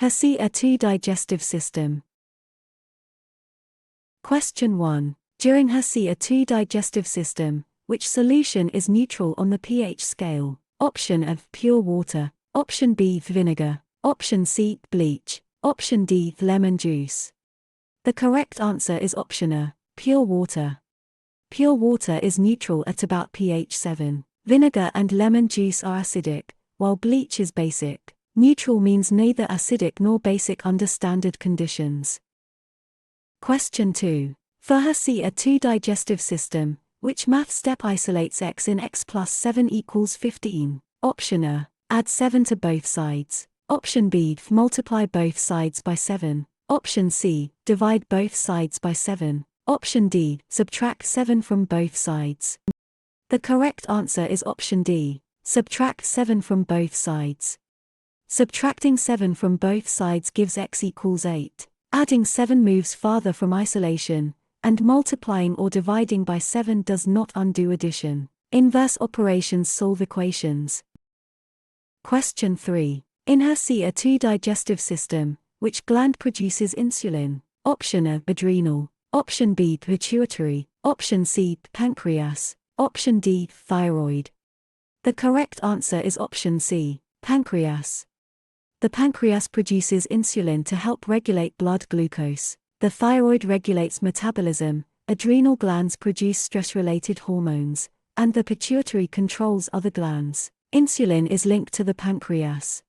HESI A2 Digestive System. Question 1. During HESI A2 Digestive System, which solution is neutral on the pH scale? Option A, pure water. Option B, vinegar. Option C, bleach. Option D, lemon juice. The correct answer is option A, pure water. Pure water is neutral at about pH 7. Vinegar and lemon juice are acidic, while bleach is basic. Neutral means neither acidic nor basic under standard conditions. Question 2. For HESI A2 digestive system, which math step isolates x in x plus 7 equals 15? Option A, add 7 to both sides. Option B, multiply both sides by 7. Option C, divide both sides by 7. Option D, subtract 7 from both sides. The correct answer is option D, subtract 7 from both sides. Subtracting 7 from both sides gives x equals 8. Adding 7 moves farther from isolation, and multiplying or dividing by 7 does not undo addition. Inverse operations solve equations. Question 3. In HESI A2 digestive system, which gland produces insulin? Option A, adrenal. Option B, pituitary. Option C, pancreas. Option D, thyroid. The correct answer is option C, pancreas. The pancreas produces insulin to help regulate blood glucose. The thyroid regulates metabolism, adrenal glands produce stress-related hormones, and the pituitary controls other glands. Insulin is linked to the pancreas.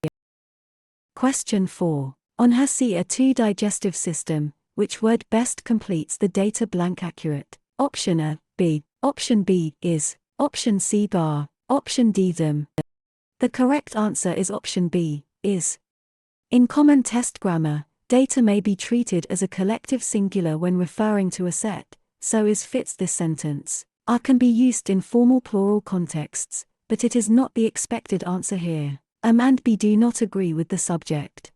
Question 4. On HESI A2 digestive system, which word best completes the data blank accurate? Option A, B. Option B, is. Option C, bar. Option D, them. The correct answer is option B, is. In common test grammar, data may be treated as a collective singular when referring to a set, so is fits this sentence. Are can be used in formal plural contexts, but it is not the expected answer here. And B do not agree with the subject.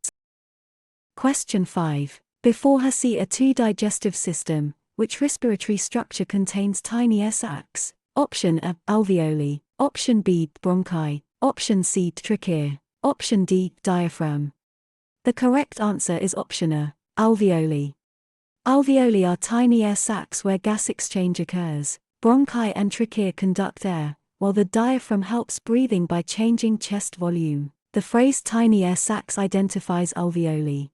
Question 5. Before HESI A2 digestive system, which respiratory structure contains tiny sacs? Option A, alveoli. Option B, bronchi. Option C, trachea. Option D, diaphragm. The correct answer is option A, alveoli. Alveoli are tiny air sacs where gas exchange occurs. Bronchi and trachea conduct air, while the diaphragm helps breathing by changing chest volume. The phrase tiny air sacs identifies alveoli.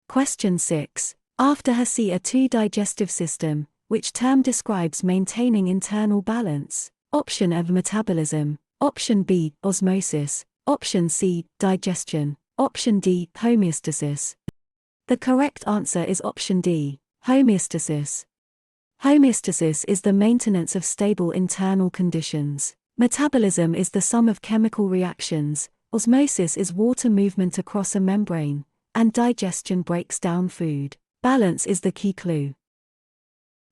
Question 6. After HESI A2 digestive system, which term describes maintaining internal balance? Option A, metabolism. Option B, osmosis. Option C, digestion. Option D, homeostasis. The correct answer is option D, homeostasis. Homeostasis is the maintenance of stable internal conditions. Metabolism is the sum of chemical reactions, osmosis is water movement across a membrane, and digestion breaks down food. Balance is the key clue.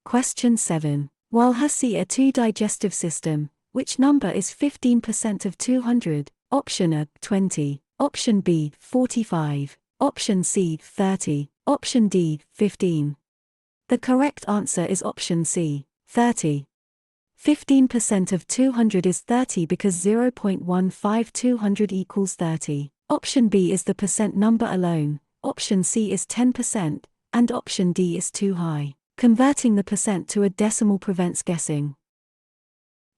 Question 7. While HESI A2 digestive system, which number is 15% of 200? Option A, 20. Option B, 45. Option C, 30. Option D, 15. The correct answer is option C, 30. 15% of 200 is 30 because 0.15 200 equals 30. Option B is the percent number alone, option C is 10%, and option D is too high. Converting the percent to a decimal prevents guessing.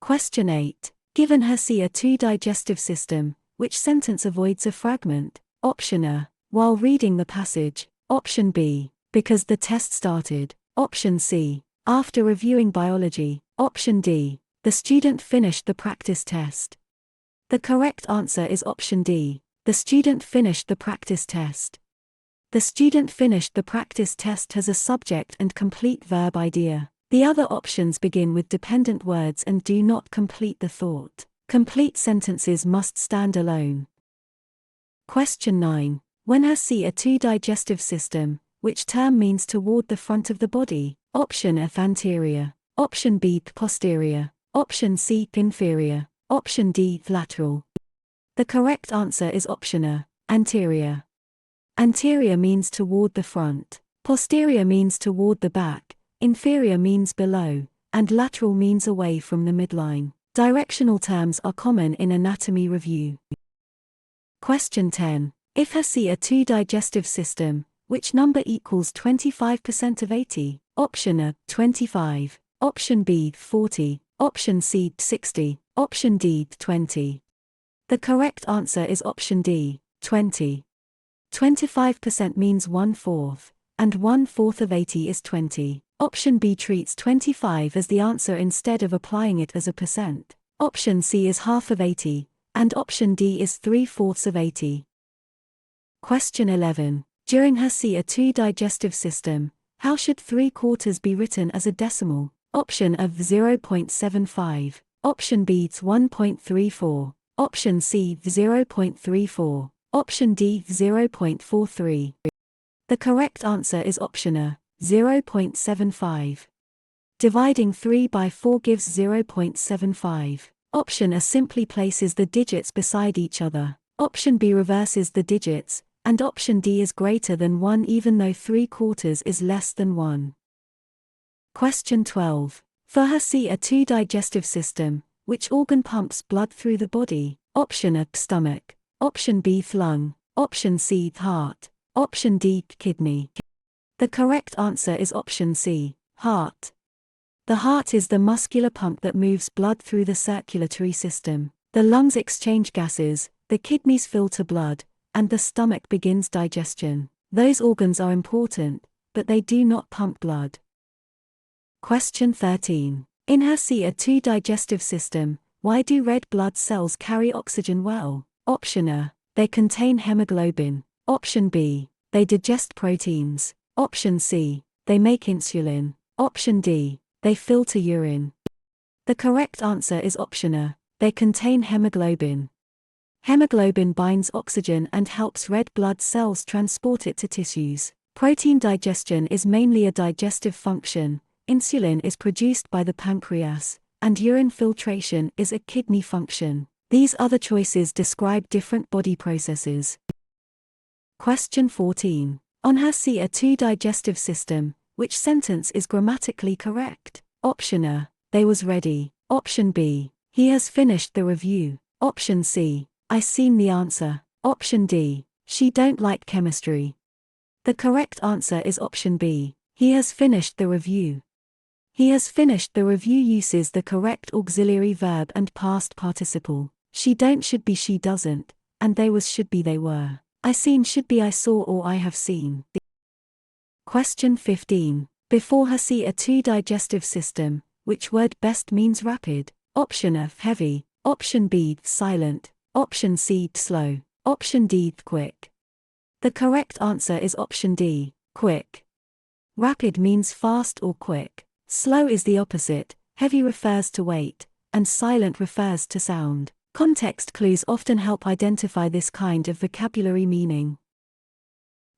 Question 8. Given HESI A2 digestive system, which sentence avoids a fragment? Option A, while reading the passage. Option B, because the test started. Option C, after reviewing biology. Option D, the student finished the practice test. The correct answer is option D, the student finished the practice test. The student finished the practice test has a subject and complete verb idea. The other options begin with dependent words and do not complete the thought. Complete sentences must stand alone. Question 9. When HESI A2 digestive system, which term means toward the front of the body? Option A, anterior. Option B, posterior. Option C, inferior. Option D, lateral. The correct answer is option A, anterior. Anterior means toward the front. Posterior means toward the back. Inferior means below, and lateral means away from the midline. Directional terms are common in anatomy review. Question 10. If HESI A2 digestive system, which number equals 25% of 80? Option A, 25. Option B, 40. Option C, 60. Option D, 20. The correct answer is option D, 20. 25% means 1/4, and 1/4 of 80 is 20. Option B treats 25 as the answer instead of applying it as a percent. Option C is half of 80, and option D is 3/4 of 80. Question 11. During HESI A2 digestive system, how should 3/4 be written as a decimal? Option of 0.75. Option B 1.34. Option C 0.34. Option D 0.43. The correct answer is option A, 0.75. Dividing 3 by 4 gives 0.75. Option A simply places the digits beside each other. Option B reverses the digits, and option D is greater than 1 even though 3/4 is less than 1. Question 12. For HESI A2 digestive system, which organ pumps blood through the body? Option A, stomach. Option B, lung. Option C, heart. Option D, kidney. The correct answer is option C, heart. The heart is the muscular pump that moves blood through the circulatory system. The lungs exchange gases, the kidneys filter blood, and the stomach begins digestion. Those organs are important, but they do not pump blood. Question 13. In HESI A2 digestive system, why do red blood cells carry oxygen well? Option A, they contain hemoglobin. Option B, they digest proteins. Option C, they make insulin. Option D, they filter urine. The correct answer is option A, they contain hemoglobin. Hemoglobin binds oxygen and helps red blood cells transport it to tissues. Protein digestion is mainly a digestive function, insulin is produced by the pancreas, and urine filtration is a kidney function. These other choices describe different body processes. Question 14. On HESI A2 digestive system, which sentence is grammatically correct? Option A, they was ready. Option B, he has finished the review. Option C, I seen the answer. Option D, she don't like chemistry. The correct answer is option B, he has finished the review. He has finished the review uses the correct auxiliary verb and past participle. She don't should be she doesn't, and they was should be they were. I seen should be I saw or I have seen. Question 15. Before HESI A2 digestive system, which word best means rapid? Option A, heavy. Option B, silent. Option C, slow. Option D, quick. The correct answer is option D, quick. Rapid means fast or quick. Slow is the opposite, heavy refers to weight, and silent refers to sound. Context clues often help identify this kind of vocabulary meaning.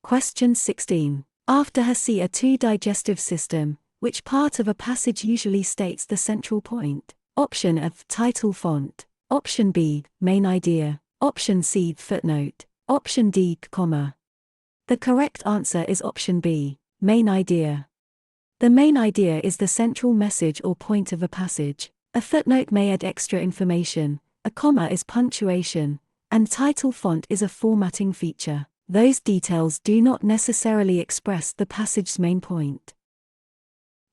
Question 16. After HESI A2 digestive system, which part of a passage usually states the central point? Option A, title font. Option B, main idea. Option C, footnote. Option D, comma. The correct answer is option B, main idea. The main idea is the central message or point of a passage. A footnote may add extra information, a comma is punctuation, and title font is a formatting feature. Those details do not necessarily express the passage's main point.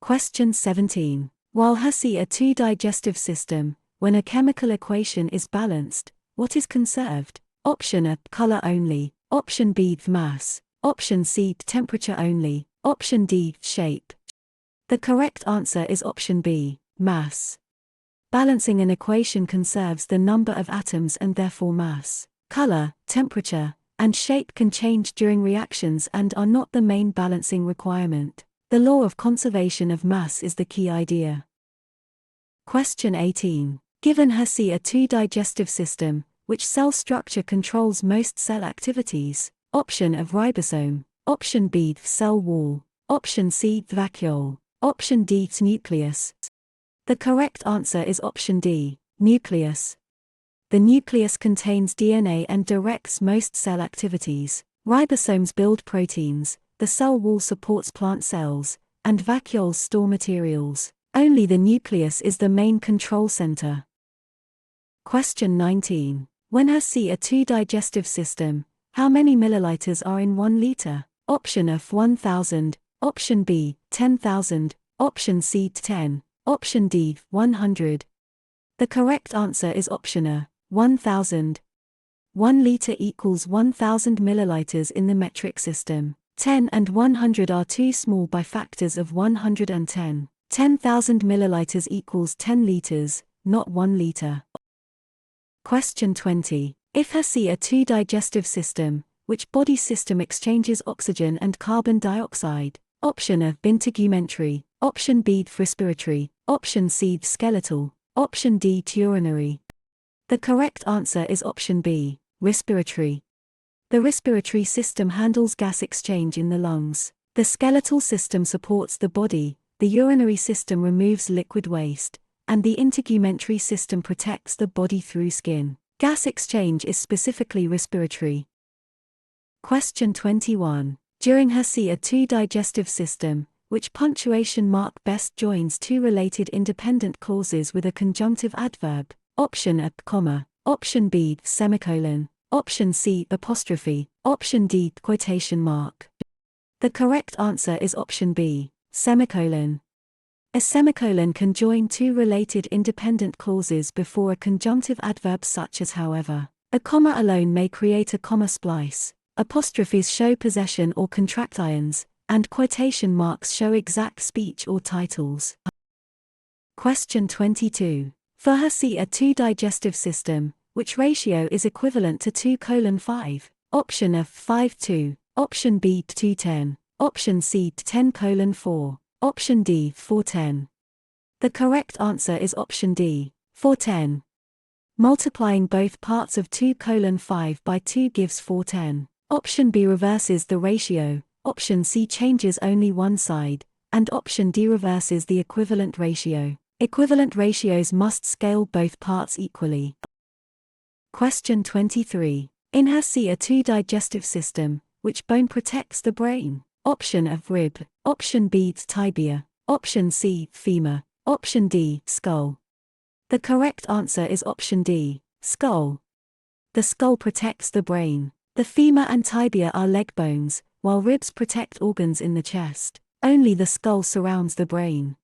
Question 17. While HESI A2 digestive system, when a chemical equation is balanced, what is conserved? Option A, color only. Option B, mass. Option C, temperature only. Option D, shape. The correct answer is option B, mass. Balancing an equation conserves the number of atoms and therefore mass. Color, temperature, and shape can change during reactions and are not the main balancing requirement. The law of conservation of mass is the key idea. Question 18. Given HESI A2 digestive system, which cell structure controls most cell activities? Option of ribosome. Option B, cell wall. Option C, vacuole. Option D, nucleus. The correct answer is option D, nucleus. The nucleus contains DNA and directs most cell activities. Ribosomes build proteins, the cell wall supports plant cells, and vacuoles store materials. Only the nucleus is the main control center. Question 19. When HESI A2 digestive system, How many milliliters are in 1 liter? Option F 1000, option B 10,000, option C 10, option D 100. The correct answer is option A, 1000. 1 liter equals 1000 milliliters in the metric system. 10 and 100 are too small by factors of 110. 10,000 milliliters equals 10 liters, not 1 liter. Question 20. If HESI A2 digestive system, which body system exchanges oxygen and carbon dioxide? Option A integumentary, option B respiratory, option C skeletal, option D urinary. The correct answer is option B, respiratory. The respiratory system handles gas exchange in the lungs. The skeletal system supports the body, the urinary system removes liquid waste, and the integumentary system protects the body through skin. Gas exchange is specifically respiratory. Question 21. During HESI A2 digestive system, which punctuation mark best joins two related independent clauses with a conjunctive adverb? Option A, comma, option B, semicolon, option C, apostrophe, option D, quotation mark. The correct answer is option B, semicolon. A semicolon can join two related independent clauses before a conjunctive adverb such as however. A comma alone may create a comma splice. Apostrophes show possession or contractions, and quotation marks show exact speech or titles. Question 22. For HESI A2 digestive system, which ratio is equivalent to 2:5? Option F 5:2, option B 2:10, option C 10:4, option D 4:10. The correct answer is option D, 4:10. Multiplying both parts of 2:5 by 2 gives 4:10. Option B reverses the ratio, option C changes only one side, and option D reverses the equivalent ratio. Equivalent ratios must scale both parts equally. Question 23. In HESI A2 digestive system, which bone protects the brain? Option A rib, option B tibia, option C femur, option D skull. The correct answer is option D, skull. The skull protects the brain. The femur and tibia are leg bones, while ribs protect organs in the chest. Only the skull surrounds the brain.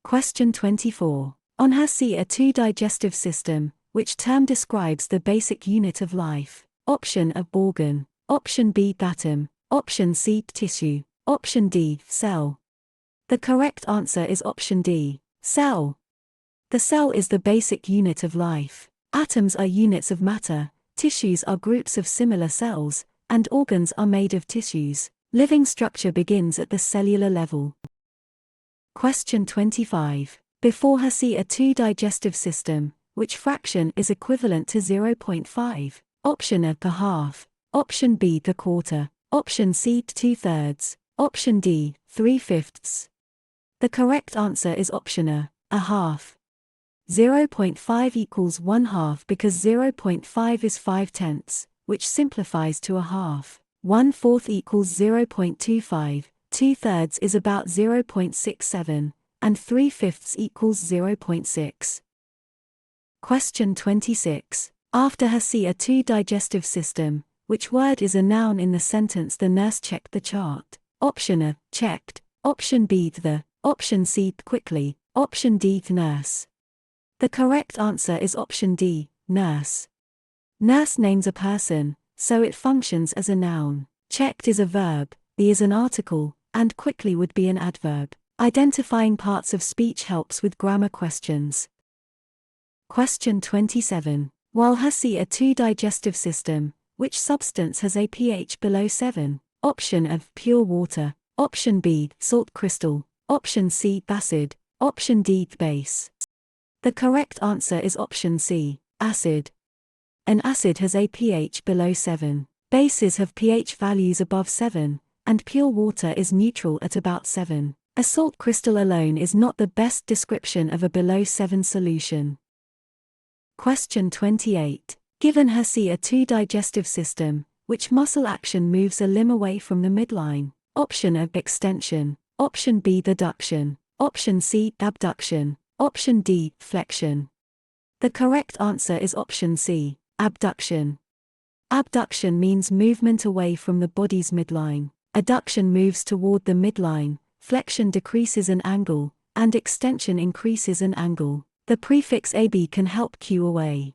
Question 24. On HESI A2 digestive system, which term describes the basic unit of life? Option A organ, option B atom, option C tissue, option D cell. The correct answer is option D, cell. The cell is the basic unit of life. Atoms are units of matter, tissues are groups of similar cells, and organs are made of tissues. Living structure begins at the cellular level. Question 25. Before HESI A2 digestive system, which fraction is equivalent to 0.5? Option A per half, option B per quarter, option C 2/3, option D 3/5. The correct answer is option A half. 0.5 equals 1/2 because 0.5 is 5/10, which simplifies to a half. 1/4 equals 0.25. 2/3 is about 0.67, and 3/5 equals 0.6. Question 26. After HESI A2 digestive system, which word is a noun in the sentence "The nurse checked the chart"? Option A, checked, option B, the, option C, quickly, option D, nurse. The correct answer is option D, nurse. Nurse names a person, so it functions as a noun. Checked is a verb, the is an article, and quickly would be an adverb. Identifying parts of speech helps with grammar questions. Question 27. While HESI A2 digestive system, which substance has a pH below 7? Option A pure water, option B salt crystal, option C acid, option D base. The correct answer is option C, acid. An acid has a pH below 7. Bases have pH values above 7, and pure water is neutral at about 7. A salt crystal alone is not the best description of a below 7 solution. Question 28. Given HESI A2 digestive system, which muscle action moves a limb away from the midline? Option A extension, option B adduction, option C abduction, option D flexion. The correct answer is option C, abduction. Abduction means movement away from the body's midline. Adduction moves toward the midline, flexion decreases in angle, and extension increases in angle. The prefix AB can help cue away.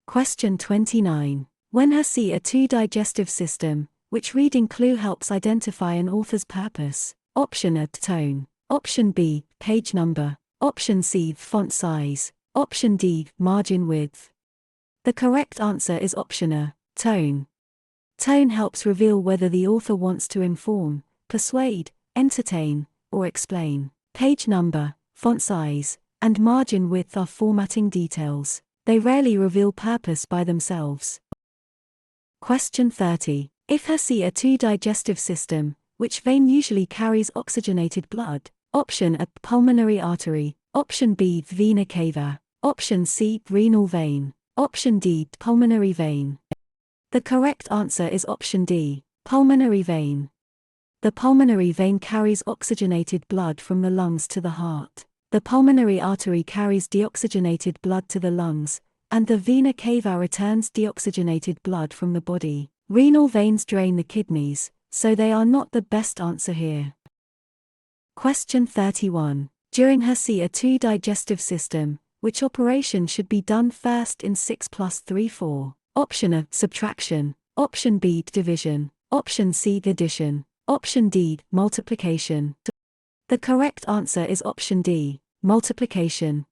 Question 29. When HESI A2 Digestive System, which reading clue helps identify an author's purpose? Option A, tone. Option B, page number. Option C, font size. Option D, margin width. The correct answer is option A, tone. Tone helps reveal whether the author wants to inform, persuade, entertain, or explain. Page number, font size, and margin width are formatting details. They rarely reveal purpose by themselves. Question 30. If HESI A2 digestive system, which vein usually carries oxygenated blood? Option A, pulmonary artery. Option B, vena cava. Option C, renal vein. Option D, pulmonary vein. The correct answer is option D, pulmonary vein. The pulmonary vein carries oxygenated blood from the lungs to the heart. The pulmonary artery carries deoxygenated blood to the lungs, and the vena cava returns deoxygenated blood from the body. Renal veins drain the kidneys, so they are not the best answer here. Question 31. During HESI A2 digestive system, which operation should be done first in 6+3/4? Option A, subtraction. Option B, division. Option C, addition. Option D, multiplication. The correct answer is option D, multiplication.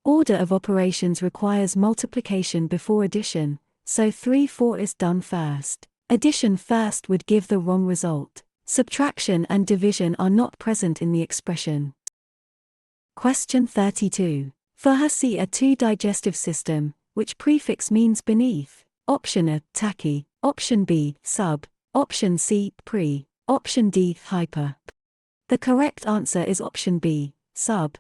Order of operations requires multiplication before addition, so 3/4 is done first. Addition first would give the wrong result. Subtraction and division are not present in the expression. Question 32. For HESI A2 digestive system, which prefix means beneath? Option A, tachy. Option B, sub. Option C, pre. Option D, hyper. The correct answer is option B, sub.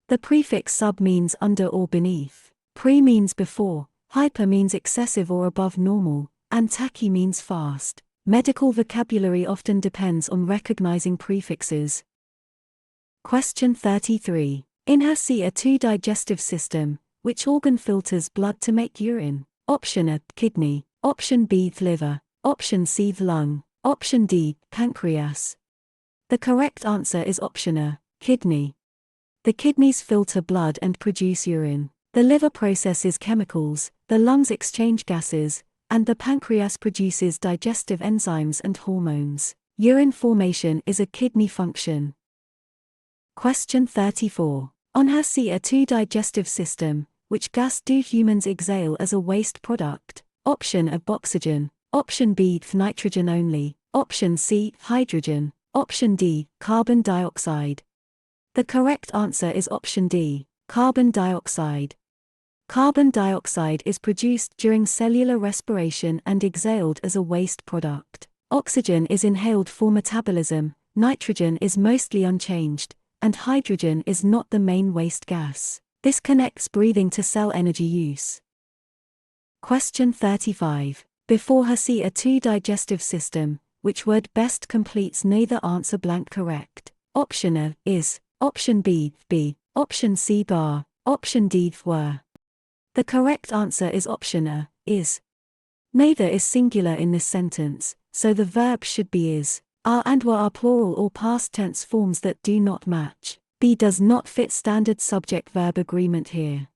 The prefix sub means under or beneath. Pre means before, hyper means excessive or above normal, and tachy means fast. Medical vocabulary often depends on recognizing prefixes. Question 33. In HESI A2 digestive system, which organ filters blood to make urine? Option A, kidney. Option B, liver. Option C, lung. Option D, pancreas. The correct answer is option A, kidney. The kidneys filter blood and produce urine. The liver processes chemicals, the lungs exchange gases, and the pancreas produces digestive enzymes and hormones. Urine formation is a kidney function. Question 34. On HESI A2 digestive system, which gas do humans exhale as a waste product? Option A, oxygen. Option B, nitrogen only. Option C, hydrogen. Option D, carbon dioxide. The correct answer is option D, carbon dioxide. Carbon dioxide is produced during cellular respiration and exhaled as a waste product. Oxygen is inhaled for metabolism, nitrogen is mostly unchanged, and hydrogen is not the main waste gas. This connects breathing to cell energy use. Question 35. Before HESI A2 digestive system, which word best completes neither answer blank correct? Option A, is. Option B, be. Option C, bar. Option D, were. The correct answer is option A, is. Neither is singular in this sentence, so the verb should be is. Are and were are plural or past tense forms that do not match. B does not fit standard subject-verb agreement here.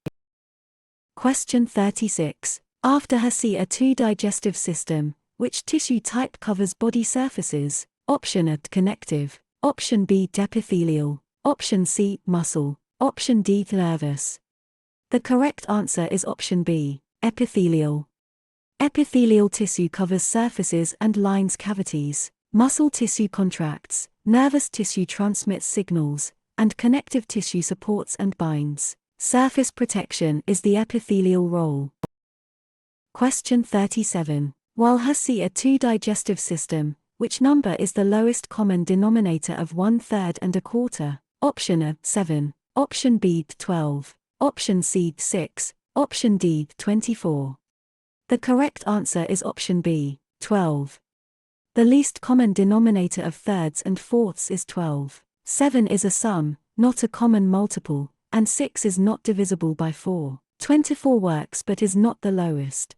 Question 36. After HESI A2 digestive system, which tissue type covers body surfaces? Option A, connective. Option B, epithelial. Option C, muscle. Option D, nervous. The correct answer is option B, epithelial. Epithelial tissue covers surfaces and lines cavities. Muscle tissue contracts, nervous tissue transmits signals, and connective tissue supports and binds. Surface protection is the epithelial role. Question 37. While HESI A2 digestive system, which number is the lowest common denominator of 1/3 and 1/4? Option A, 7. Option B, 12. Option C, 6. Option D, 24. The correct answer is option B, 12. The least common denominator of thirds and fourths is 12. 7 is a sum, not a common multiple, and 6 is not divisible by 4. 24 works but is not the lowest.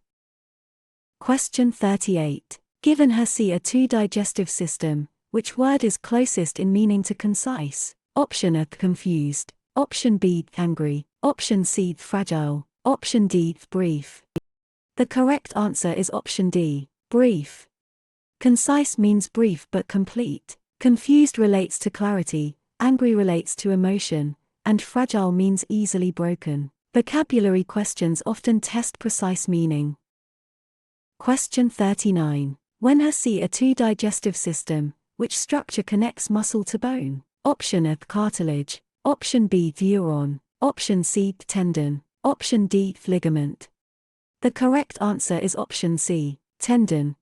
Question 38. Given HESI A2 digestive system, which word is closest in meaning to concise? Option A, confused. Option B, angry. Option C, fragile. Option D, brief. The correct answer is option D, brief. Concise means brief but complete. Confused relates to clarity, angry relates to emotion, and fragile means easily broken. Vocabulary questions often test precise meaning. Question 39. When HESI A2 digestive system, which structure connects muscle to bone? Option A, cartilage. Option B, neuron. Option C, tendon. Option D, ligament. The correct answer is option C, tendon.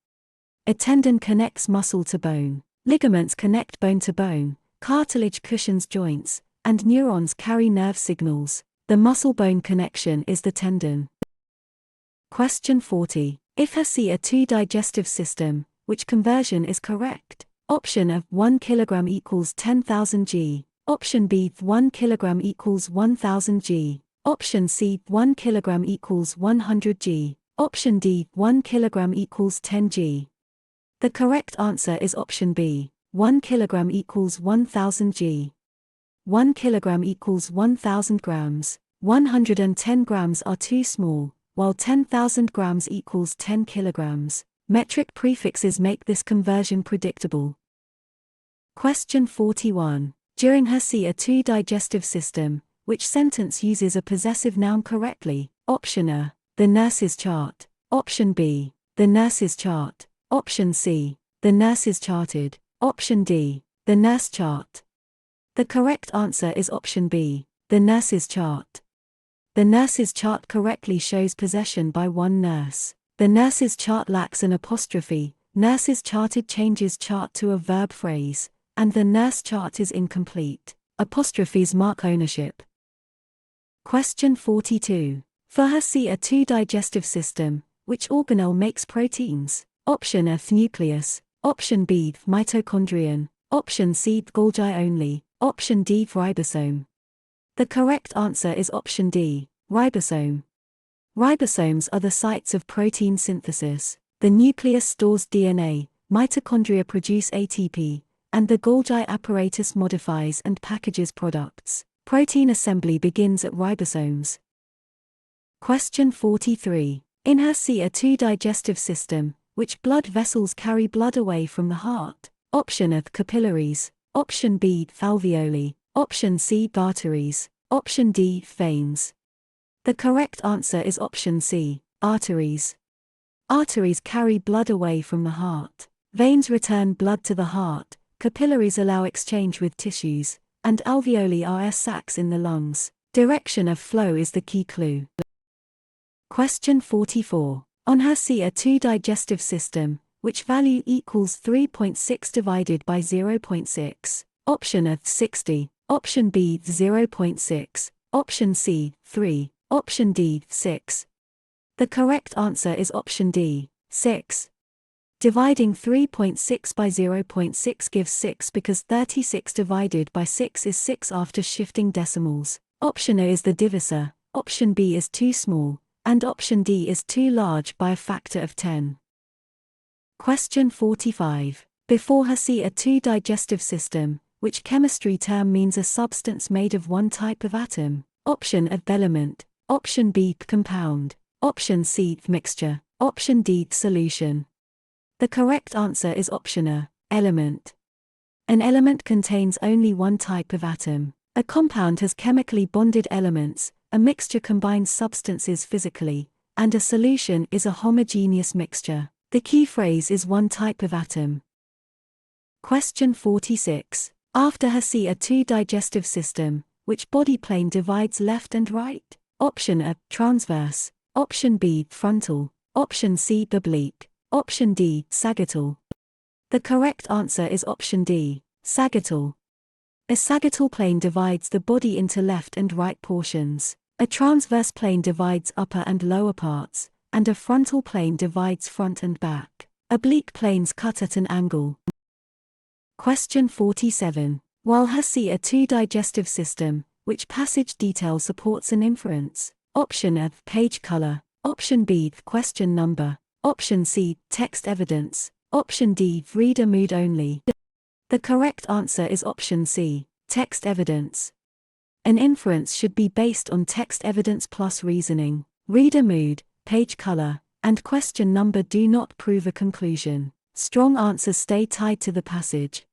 A tendon connects muscle to bone. Ligaments connect bone to bone. Cartilage cushions joints, and neurons carry nerve signals. The muscle-bone connection is the tendon. Question 40. If HESI A2 digestive system, which conversion is correct? Option A, 1 kg equals 10,000 g. Option B, 1 kg equals 1,000 g. Option C, 1 kg equals 100 g. Option D, 1 kg equals 10 g. The correct answer is option B, 1 kg equals 1,000 g. 1 kg equals 1,000 grams. 110 grams are too small, while 10,000 grams equals 10 kilograms. Metric prefixes make this conversion predictable. Question 41. During HESI A2 digestive system, which sentence uses a possessive noun correctly? Option A, the nurse's chart. Option B, the nurse's chart. Option C, the nurse is charted. Option D, the nurse chart. The correct answer is option B, the nurse's chart. The nurse's chart correctly shows possession by one nurse. The nurse's chart lacks an apostrophe. Nurse's charted changes chart to a verb phrase, and the nurse chart is incomplete. Apostrophes mark ownership. Question 42. For HESI A2 digestive system, which organelle makes proteins? Option A, nucleus. Option B, mitochondrion. Option C, Golgi only. Option D, ribosome. The correct answer is option D, ribosome. Ribosomes are the sites of protein synthesis. The nucleus stores DNA, mitochondria produce ATP, and the Golgi apparatus modifies and packages products. Protein assembly begins at ribosomes. Question 43. In HESI A2 digestive system, which blood vessels carry blood away from the heart? Option A, capillaries. Option B, alveoli. Option C, arteries. Option D, veins. The correct answer is option C, arteries. Arteries carry blood away from the heart. Veins return blood to the heart. Capillaries allow exchange with tissues, and alveoli are air sacs in the lungs. Direction of flow is the key clue. Question 44. On HESI A2 digestive system, which value equals 3.6 divided by 0.6? Option A, 60. Option B, 0.6. Option C, 3. Option D, 6. The correct answer is option D, 6. Dividing 3.6 by 0.6 gives 6 because 36 divided by 6 is 6 after shifting decimals. Option A is the divisor, option B is too small, and option D is too large by a factor of 10. Question 45. Before HESI A2 digestive system, which chemistry term means a substance made of one type of atom? Option A, element. Option B, compound. Option C, mixture. Option D, solution. The correct answer is option A, element. An element contains only one type of atom. A compound has chemically bonded elements, a mixture combines substances physically, and a solution is a homogeneous mixture. The key phrase is one type of atom. Question 46. After HESI A2 digestive system, which body plane divides left and right? Option A, transverse. Option B, frontal. Option C, oblique. Option D, sagittal. The correct answer is option D, sagittal. A sagittal plane divides the body into left and right portions. A transverse plane divides upper and lower parts, and a frontal plane divides front and back. Oblique planes cut at an angle. Question 47. While HESI A2 digestive system, which passage detail supports an inference? Option A, page color. Option B, question number. Option C, text evidence. Option D, reader mood only. The correct answer is option C, text evidence. An inference should be based on text evidence plus reasoning. Reader mood, page color, and question number do not prove a conclusion. Strong answers stay tied to the passage.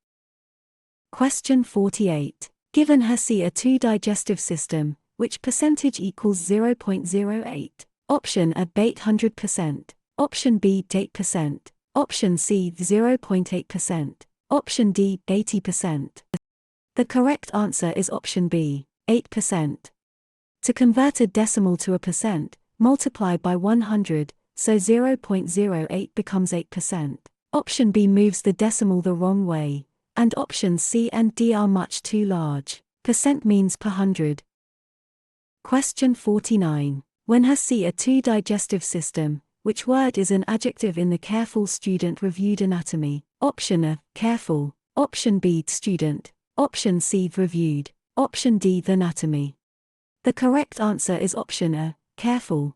Question 48. Given HESI A2 digestive system, which percentage equals 0.08? Option A 800%, option B 8%, option C 0.8%, option D 80%. The correct answer is option B, 8%. To convert a decimal to a percent, multiply by 100, so 0.08 becomes 8%. Option B moves the decimal the wrong way, and options C and D are much too large. Percent means per hundred. Question 49. When HESI A2 digestive system, which word is an adjective in the careful student reviewed anatomy? Option A, careful, option B, student, option C, reviewed, option D, the anatomy. The correct answer is option A, careful.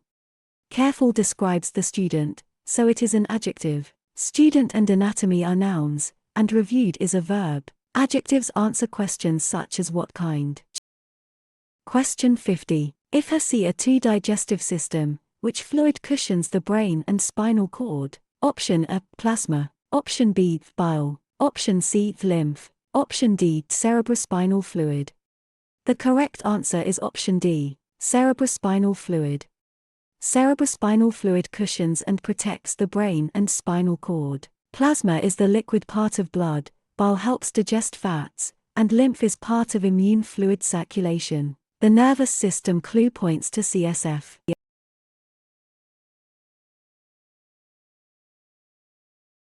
Careful describes the student, so it is an adjective. Student and anatomy are nouns, and reviewed is a verb. Adjectives answer questions such as what kind. Question 50. If HESI A2 digestive system, which fluid cushions the brain and spinal cord? Option A, plasma, option B, bile, option C, lymph, option D, cerebrospinal fluid. The correct answer is option D, cerebrospinal fluid. Cerebrospinal fluid cushions and protects the brain and spinal cord. Plasma is the liquid part of blood, bile helps digest fats, and lymph is part of immune fluid circulation. The nervous system clue points to CSF.